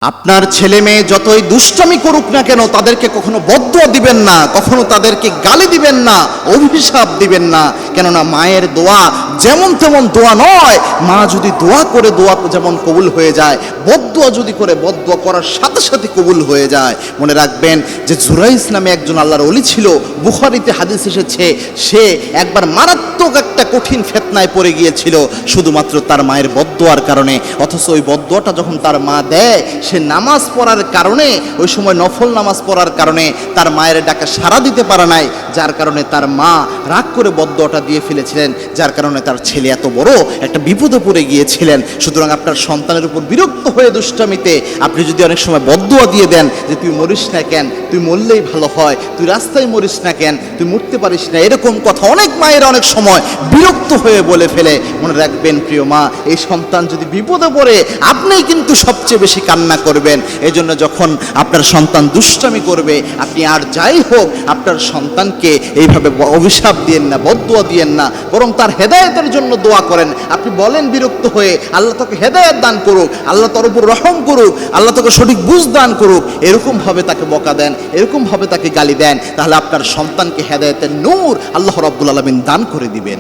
আপনার ছেলে মেয়ে যতই দুষ্টামি করুক না কেন তাদেরকে কখনো বদদুয়া দিবেন না, কখনো তাদেরকে গালি দিবেন না, অভিশাপ দিবেন না। কেননা মায়ের দোয়া যেমন তেমন দোয়া নয়। মা যদি দোয়া করে দোয়া যেমন কবুল হয়ে যায়, বদদুয়া যদি করে বদদুয়া করার সাথে সাথে কবুল হয়ে যায়। মনে রাখবেন যে জুরাইস নামে একজন আল্লাহর ওলি ছিল, বুখারীতে হাদিস এসেছে, সে একবার মারাত্মক একটা কঠিন ফিতনায় পড়ে গিয়েছিল শুধুমাত্র তার মায়ের বদদুয়ার কারণে। অথচ ওই বদদুয়াটা যখন তার মা দেয়, সে নামাজ পড়ার কারণে, ওই সময় নফল নামাজ পড়ার কারণে তার মায়ের ডাকে সাড়া দিতে পারে নাই, যার কারণে তার মা রাগ করে বদদুয়াটা দিয়ে ফেলেছিলেন, যার কারণে তার ছেলে এত বড় একটা বিপদে পড়ে গিয়েছিলেন। সুতরাং আপনার সন্তানের উপর বিরক্ত হয়ে দুষ্টামিতে আপনি যদি অনেক সময় বদদুয়া দিয়ে দেন যে তুই মরিস না কেন, তুই মরলেই ভালো হয়, তুই রাস্তায় মরিস না কেন, তুই মরতে পারিস না, এরকম কথা অনেক মায়েরা অনেক সময় বিরক্ত হয়ে বলে ফেলে। মনে রাখবেন প্রিয় মা, এই সন্তান যদি বিপদে পড়ে আপনিই কিন্তু সবচেয়ে বেশি কান্না করবেন। এই জন্য যখন আপনার সন্তান দুষ্টামি করবে, আপনি আর যাই হোক আপনার সন্তানকে এইভাবে অভিশাপ দিয়েন না, বদদুয়া দিয়েন না, বরং তার হেদায়েতের জন্য দোয়া করেন। আপনি বলেন বিরক্ত হয়ে, আল্লাহ তোকে হেদায়েত দান করুক, আল্লাহ তোর উপর রহম করুক, আল্লাহ তোকে সঠিক বুঝ দান করুক, এরকমভাবে তাকে বকা দেন, এরকমভাবে তাকে গালি দেন, তাহলে আপনার সন্তানকে হেদায়েতের নূর আল্লাহ রাব্বুল আলামিন দান করে দিবেন।